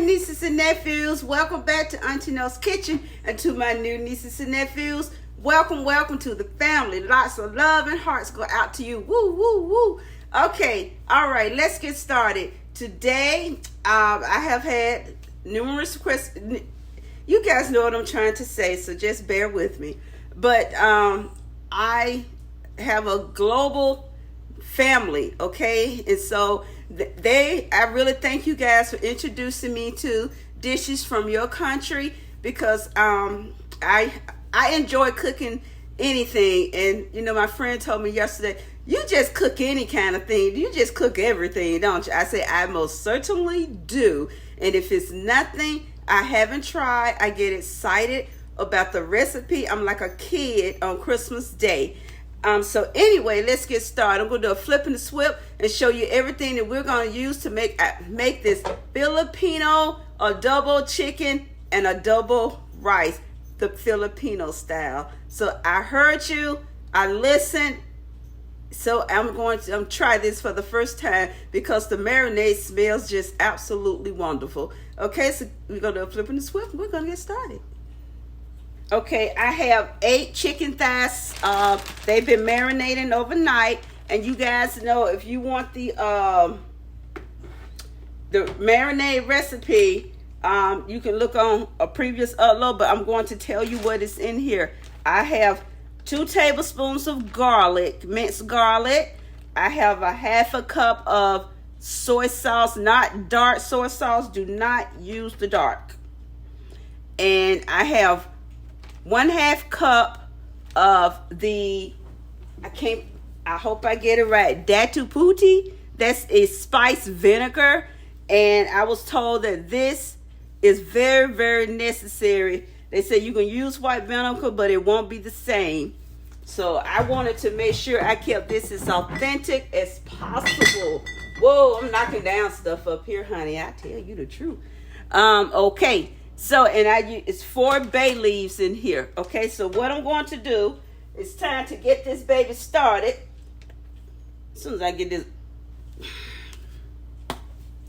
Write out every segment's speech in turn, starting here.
nieces and nephews, welcome back to Auntie No's Kitchen. And to my new nieces and nephews, welcome to the family. Lots of love and hearts go out to you. Woo, woo, woo. Okay, all right, let's get started. Today, I have had numerous requests. You guys know what I'm trying to say, so just bear with me. But I have a global family, okay? And so I really thank you guys for introducing me to dishes from your country, because I enjoy cooking anything. And you know, my friend told me yesterday, you just cook any kind of thing, you just cook everything, don't you? I say I most certainly do. And if it's nothing I haven't tried, I get excited about the recipe. I'm like a kid on Christmas Day. So anyway, let's get started. I'm going to do a flip and a swip and show you everything that we're going to use to make this Filipino adobo chicken and adobo rice, the Filipino style. So I heard you, I listened. So I'm try this for the first time because the marinade smells just absolutely wonderful. Okay, so we're going to do a flip and a swip and we're going to get started. Okay, I have 8 chicken thighs. They've been marinating overnight, and you guys know if you want the marinade recipe, you can look on a previous upload. But I'm going to tell you what is in here. I have 2 tablespoons of garlic, minced garlic. I have a half a cup of soy sauce, not dark soy sauce. Do not use the dark. And I have 1/2 cup of I hope I get it right, datu puti. That's a spice vinegar. And I was told that this is very, very necessary. They say you can use white vinegar, but it won't be the same. So I wanted to make sure I kept this as authentic as possible. Whoa, I'm knocking down stuff up here, honey. I tell you the truth. Okay. So, and it's 4 bay leaves in here. Okay, so what I'm going to do, it's time to get this baby started. As soon as I get this,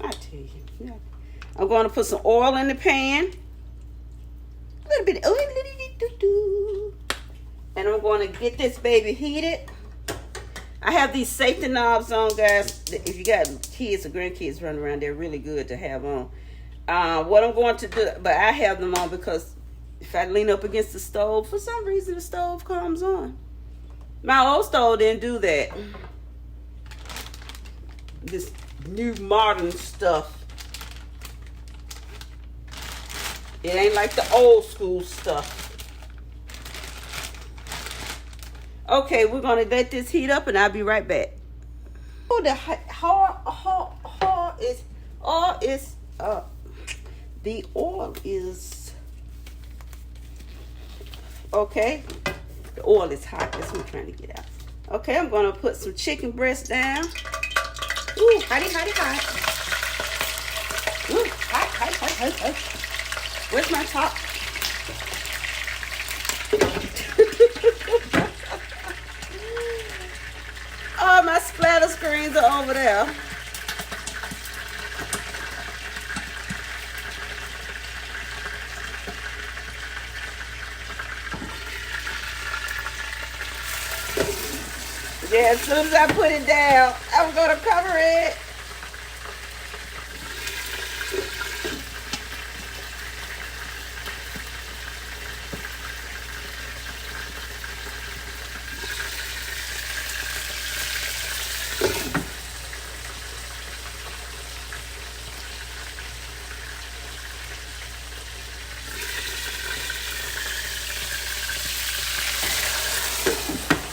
I tell you, yeah. I'm going to put some oil in the pan. A little bit, and I'm going to get this baby heated. I have these safety knobs on, guys. If you got kids or grandkids running around, they're really good to have on. What I'm going to do, but I have them on because if I lean up against the stove, for some reason the stove comes on. My old stove didn't do that. This new modern stuff. It ain't like the old school stuff. Okay, we're going to let this heat up and I'll be right back. Oh, the the oil is okay. The oil is hot. That's what I'm trying to get out. Okay, I'm going to put some chicken breast down. Ooh, hotty. Ooh, hot. Where's my top? Oh, my splatter screens are over there. Yeah, as soon as I put it down, I'm going to cover it.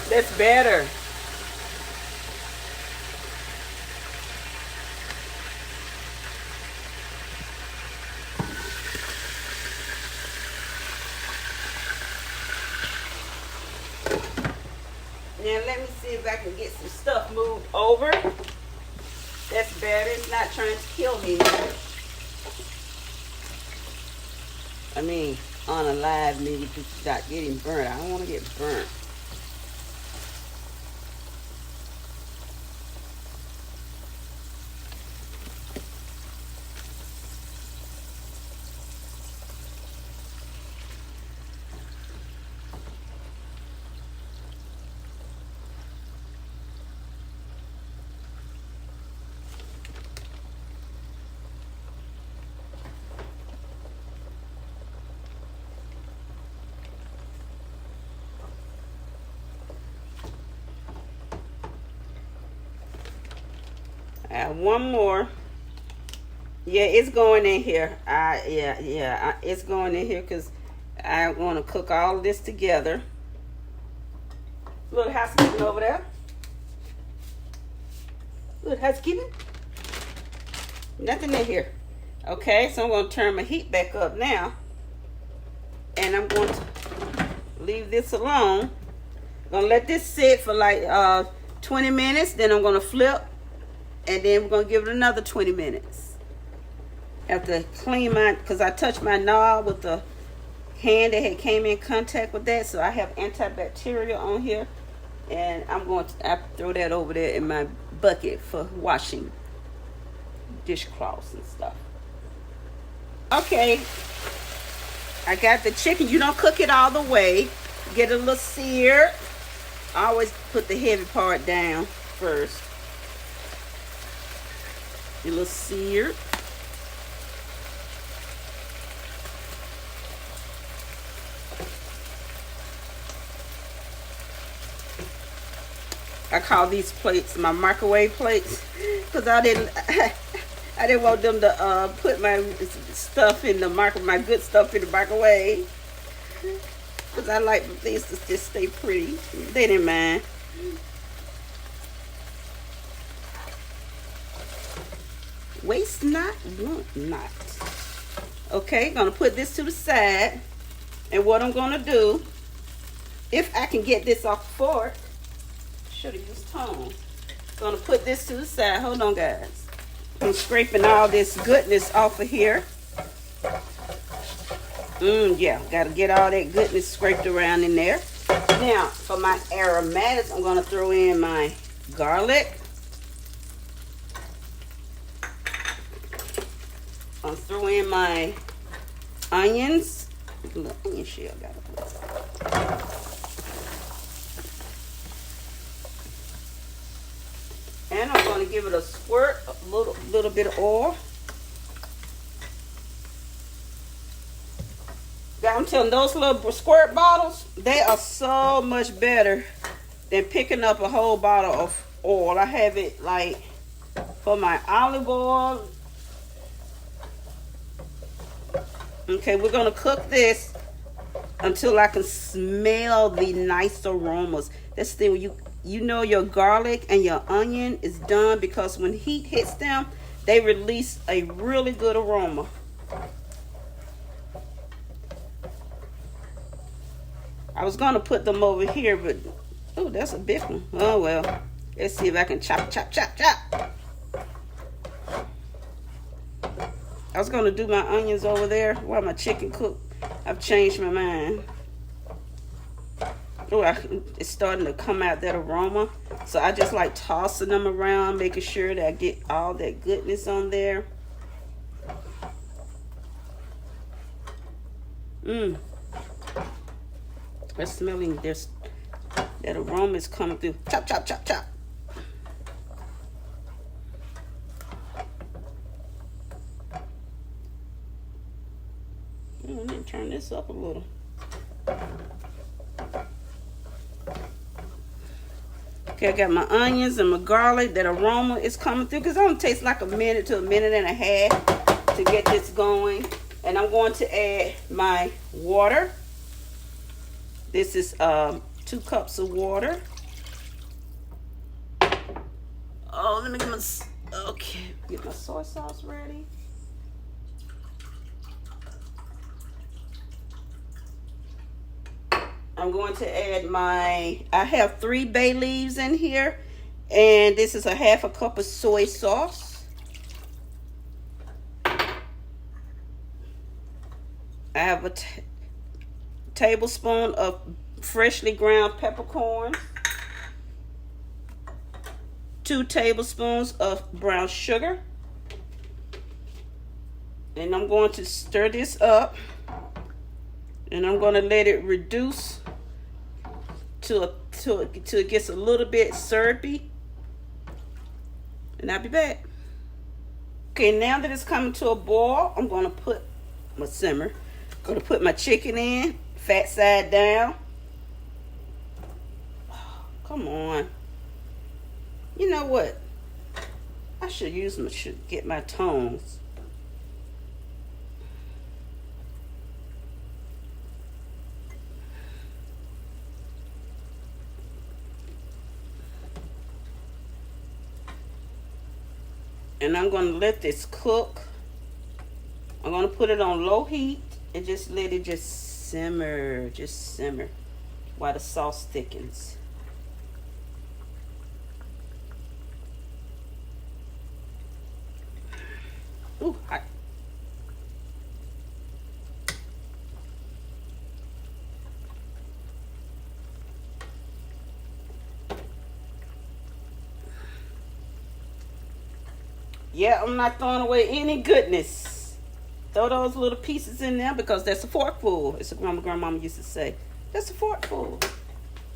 That's better. Now let me see if I can get some stuff moved over. That's better. It's not trying to kill me now. I mean, on a live maybe to start getting burnt. I don't want to get burnt. Add one more. Yeah, it's going in here. It's going in here because I want to cook all of this together. Little housekeeping over there. Little housekeeping. Nothing in here. Okay, so I'm going to turn my heat back up now. And I'm going to leave this alone. I'm going to let this sit for like 20 minutes. Then I'm going to flip. And then we're going to give it another 20 minutes. I have to clean my, because I touched my knob with the hand that had came in contact with that. So I have antibacterial on here. And I'm going to throw that over there in my bucket for washing dishcloths and stuff. Okay. I got the chicken. You don't cook it all the way. Get a little seared. I always put the heavy part down first. A little seared. I call these plates my microwave plates because I didn't want them to put my stuff in the my good stuff in the microwave because I like things to just stay pretty. They didn't mind. Waste not, want not. Okay, gonna put this to the side, and what I'm gonna do, if I can get this off the fork. Should have used tongs. Gonna put this to the side. Hold on, guys. I'm scraping all this goodness off of here. Yeah, gotta get all that goodness scraped around in there. Now, for my aromatics, I'm gonna throw in my garlic. I'm throw in my onions. Little onion shell got it. And I'm going to give it a squirt, a little bit of oil. I'm telling you, those little squirt bottles, they are so much better than picking up a whole bottle of oil. I have it like for my olive oil. Okay, we're going to cook this until I can smell the nice aromas. That's the thing, you know your garlic and your onion is done because when heat hits them, they release a really good aroma. I was going to put them over here, but, oh, that's a big one. Oh, well. Let's see if I can chop. I was going to do my onions over there while my chicken cooked. I've changed my mind. Oh, it's starting to come out, that aroma. So I just like tossing them around, making sure that I get all that goodness on there. I'm smelling this. That aroma is coming through. Chop. Let me turn this up a little. Okay, I got my onions and my garlic. That aroma is coming through because it only takes like a minute to a minute and a half to get this going. And I'm going to add my water. This is 2 cups of water. Oh, let me get my soy sauce ready. I'm going to add I have 3 bay leaves in here, and this is a 1/2 cup of soy sauce. I have a tablespoon of freshly ground peppercorns, 2 tablespoons of brown sugar, and I'm going to stir this up, and I'm going to let it reduce till it gets a little bit syrupy, and I'll be back. Okay, now that it's coming to a boil, I'm going to put my simmer. I'm going to put my chicken in, fat side down. Oh, come on. You know what? I should use them, should get my tongs. And I'm going to let this cook. I'm going to put it on low heat and just let it just simmer while the sauce thickens. Ooh, hot. Yeah, I'm not throwing away any goodness. Throw those little pieces in there because that's a forkful. It's what my grandmama used to say. That's a forkful.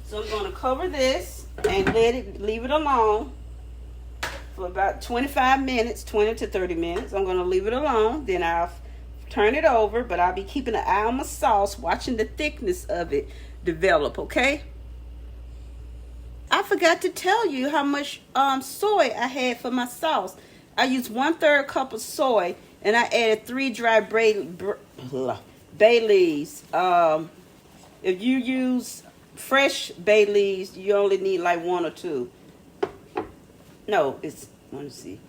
So I'm going to cover this and leave it alone for about 25 minutes, 20 to 30 minutes. I'm going to leave it alone. Then I'll turn it over, but I'll be keeping an eye on my sauce, watching the thickness of it develop, okay? I forgot to tell you how much soy I had for my sauce. I used 1/3 cup of soy, and I added 3 dry bay leaves. If you use fresh bay leaves, you only need like 1 or 2. No, it's, let me see.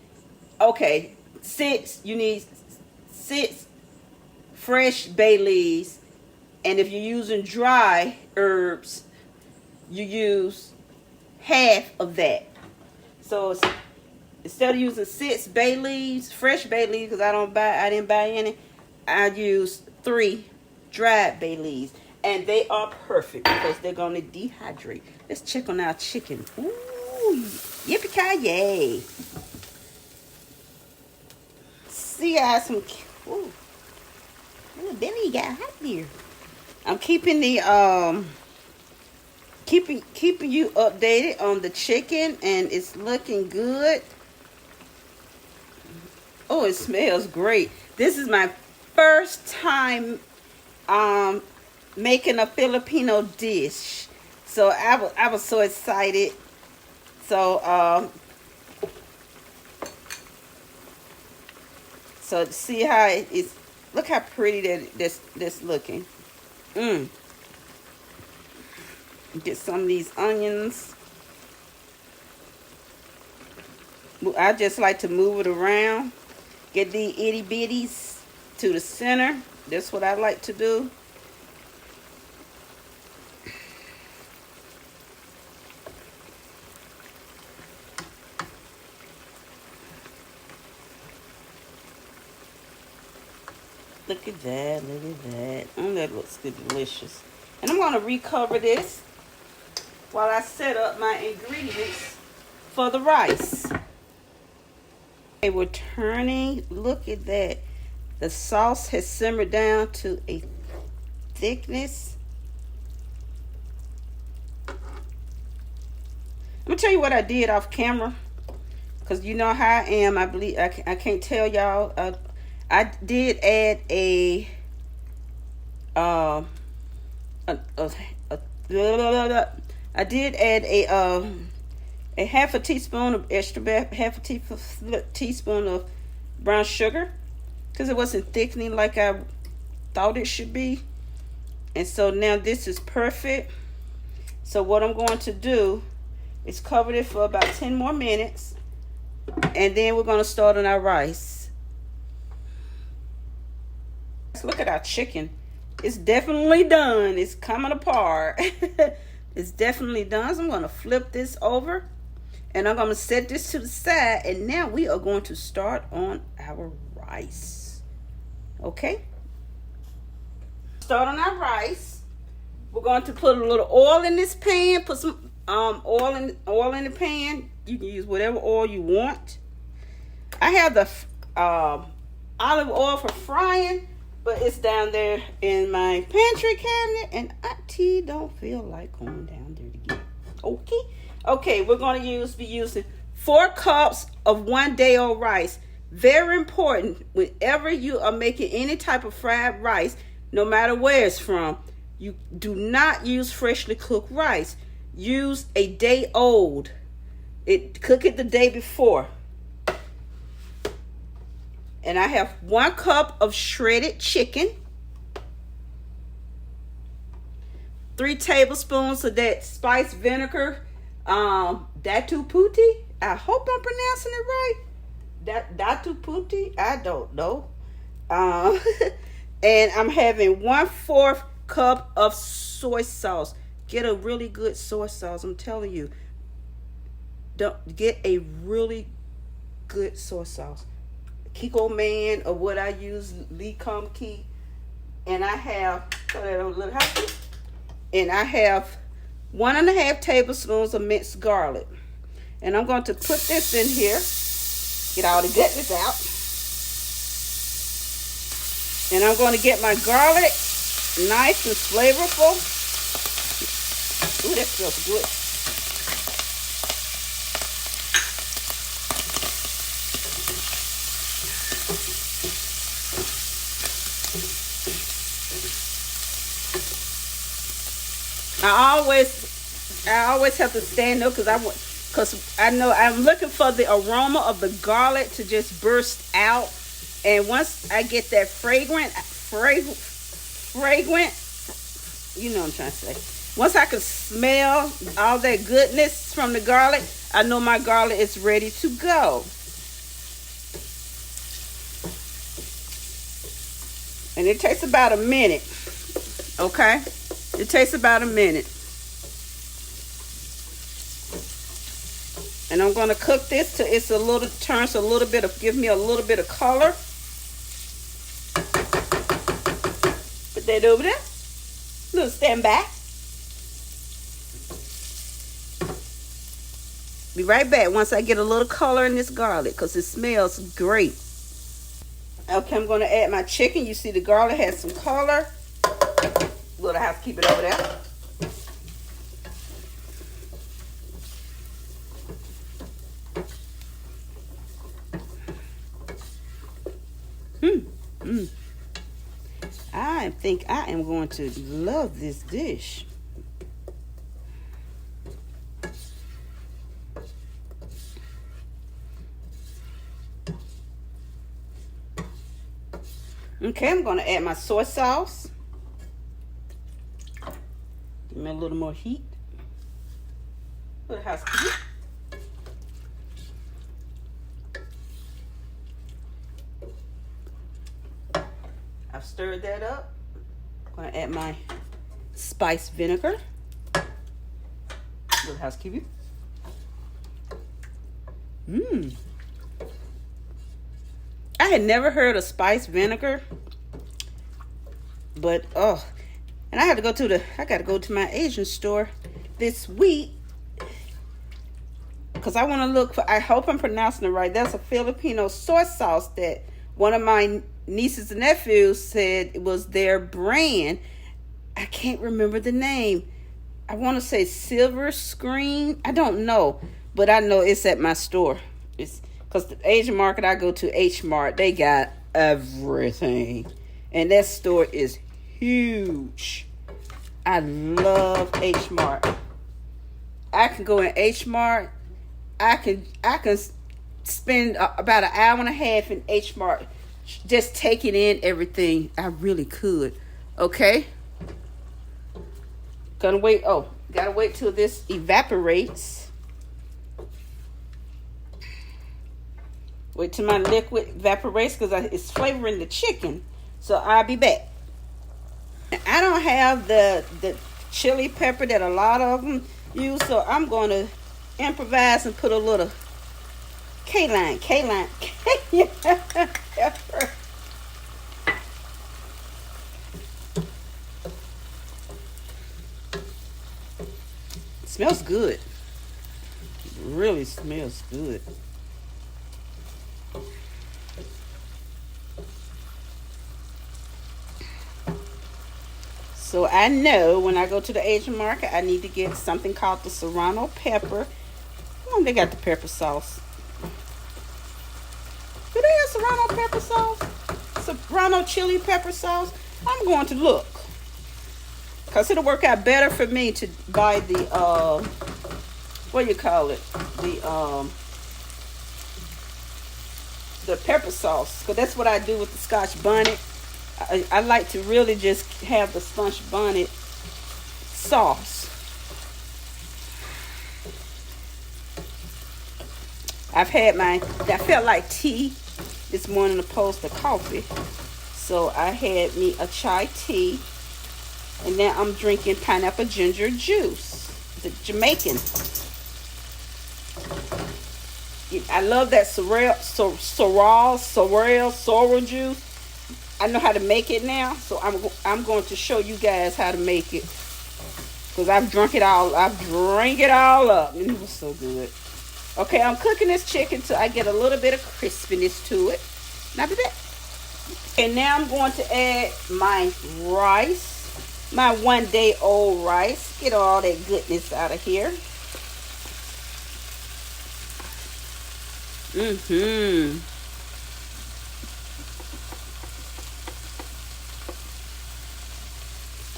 Okay, 6. You need 6 fresh bay leaves, and if you're using dry herbs, you use half of that. So it's, instead of using 6 bay leaves, fresh bay leaves, because I didn't buy any, I used 3 dried bay leaves. And they are perfect because they're going to dehydrate. Let's check on our chicken. Ooh, yippee-ki-yay. See, I have some, ooh, belly got hot there. I'm keeping the, keeping you updated on the chicken, and it's looking good. Oh, it smells great. This is my first time making a Filipino dish. So I was so excited. So so see how it's, look how pretty this looking. Get some of these onions. I just like to move it around. Get the itty bitties to the center. That's what I like to do. Look at that, look at that. Oh, that looks good, delicious. And I'm going to recover this while I set up my ingredients for the rice. Okay, we're turning. Look at that. The sauce has simmered down to a thickness. I'm going to tell you what I did off camera, because you know how I am. I believe I can't tell y'all. I did add a half a teaspoon of half a teaspoon of brown sugar, because it wasn't thickening like I thought it should be. And so now this is perfect. So what I'm going to do is cover it for about 10 more minutes, and then we're going to start on our rice. Look at our chicken. It's definitely done. It's coming apart. It's definitely done. So I'm going to flip this over, and I'm going to set this to the side, and now we are going to start on our rice. Okay? Start on our rice. We're going to put a little oil in this pan. Put some oil in the pan. You can use whatever oil you want. I have the olive oil for frying, but it's down there in my pantry cabinet, and Auntie don't feel like going down there to get it. Okay, we're going to be using 4 cups of 1-day-old rice. Very important, whenever you are making any type of fried rice, no matter where it's from, you do not use freshly cooked rice. Use a day old. Cook it the day before. And I have 1 cup of shredded chicken, 3 tablespoons of that spiced vinegar, Datu Puti. I hope I'm pronouncing it right. Datu Puti. I don't know. And I'm having 1/4 cup of soy sauce. Get a really good soy sauce. I'm telling you. Don't get a really good soy sauce. Kiko Man or what I use, Lee Kum Key. And I have, and I have 1.5 tablespoons of minced garlic. And I'm going to put this in here. Get all the goodness out. And I'm going to get my garlic nice and flavorful. Ooh, that smells good. I always have to stand up because I know I'm looking for the aroma of the garlic to just burst out. And once I get that fragrant, you know what I'm trying to say. Once I can smell all that goodness from the garlic, I know my garlic is ready to go. And it takes about a minute. Okay? It takes about a minute. And I'm going to cook this till it's turns a little bit of, give me a little bit of color. Put that over there. Little stand back. Be right back once I get a little color in this garlic because it smells great. Okay, I'm going to add my chicken. You see the garlic has some color. Little housekeeping over there. I think I am going to love this dish. Okay, I'm going to add my soy sauce. Give me a little more heat. A little housekeeping. I've stirred that up. I'm going to add my spiced vinegar. A little housekeeping. I had never heard of spiced vinegar, but and I got to go to my Asian store this week because I want to look for, I hope I'm pronouncing it right. That's a Filipino soy sauce that one of my nieces and nephews said it was their brand. I can't remember the name. I want to say Silver Screen. I don't know, but I know it's at my store. It's because the Asian market I go to, H Mart, they got everything. And that store is huge. I love H Mart. I can go in H Mart. I can spend about an hour and a half in H Mart just taking in everything. I really could. Okay. Gotta wait till this evaporates. Wait till my liquid evaporates because it's flavoring the chicken. So I'll be back. I don't have the chili pepper that a lot of them use, so I'm going to improvise and put a little K-line pepper. It smells good. It really smells good. So I know when I go to the Asian market, I need to get something called the serrano pepper. Oh, they got the pepper sauce. Do they have serrano pepper sauce? Serrano chili pepper sauce? I'm going to look. Because it'll work out better for me to buy the, what do you call it? the pepper sauce, because that's what I do with the Scotch bonnet. I like to really just have the Scotch bonnet sauce. I felt like tea this morning opposed to coffee. So I had me a chai tea. And then I'm drinking pineapple ginger juice. The Jamaican. I love that sorrel juice. I know how to make it now. So I'm going to show you guys how to make it. Because I've drank it all up. And it was so good. Okay, I'm cooking this chicken till I get a little bit of crispiness to it. Not bad. And now I'm going to add my rice. My 1-day-old rice. Get all that goodness out of here.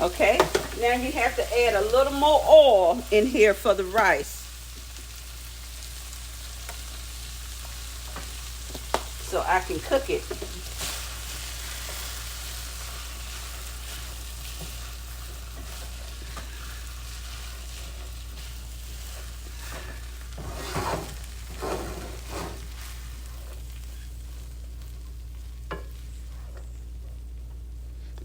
Okay, now you have to add a little more oil in here for the rice. So I can cook it.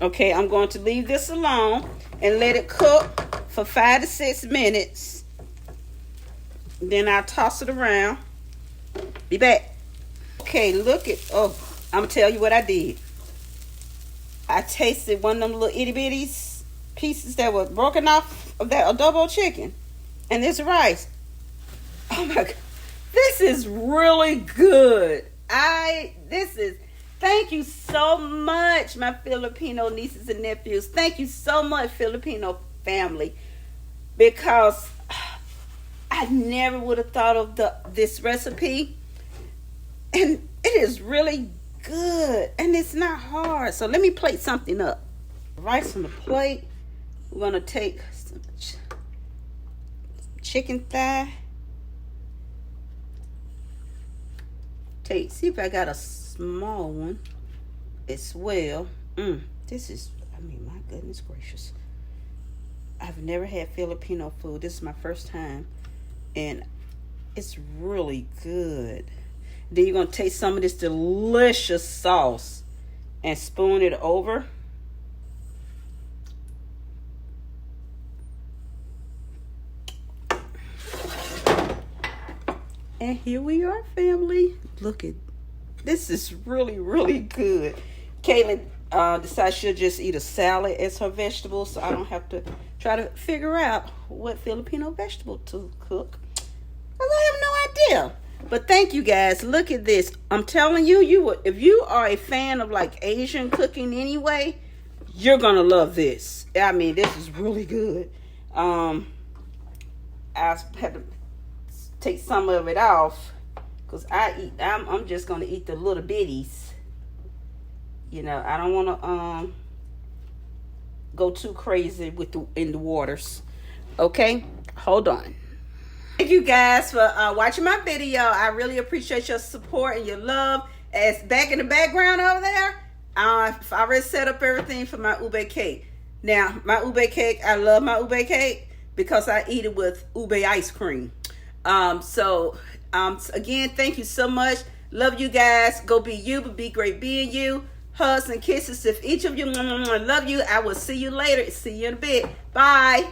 Okay, I'm going to leave this alone and let it cook for 5 to 6 minutes. Then I'll toss it around. Be back. Okay, look at, I'm going to tell you what I did. I tasted one of them little itty bitty pieces that were broken off of that adobo chicken. And this rice. Oh my God. This is really good. Thank you so much, my Filipino nieces and nephews. Thank you so much, Filipino family. Because I never would have thought of this recipe. And it is really good. And it's not hard. So let me plate something up. Rice on the plate. We're going to take some chicken thigh. See if I got a small one as well. This is, my goodness gracious. I've never had Filipino food. This is my first time. And it's really good. Then you're going to take some of this delicious sauce and spoon it over. And here we are, family. Look at this. Is really, really good. Caitlin decided she'll just eat a salad as her vegetable, so I don't have to try to figure out what Filipino vegetable to cook. I have no idea. But thank you guys. Look at this. I'm telling you, if you are a fan of like Asian cooking anyway, you're gonna love this. This is really good. I had to take some of it off because I'm just gonna eat the little bitties. I don't want to go too crazy in the waters. Okay, hold on. Thank you guys for watching my video. I really appreciate your support and your love. As back in the background over there, I've already set up everything for my ube cake. Now, my ube cake, I love my ube cake because I eat it with ube ice cream. Again, thank you so much. Love you guys. Go be you, but be great being you. Hugs and kisses. If each of you love you, I will see you later. See you in a bit. Bye.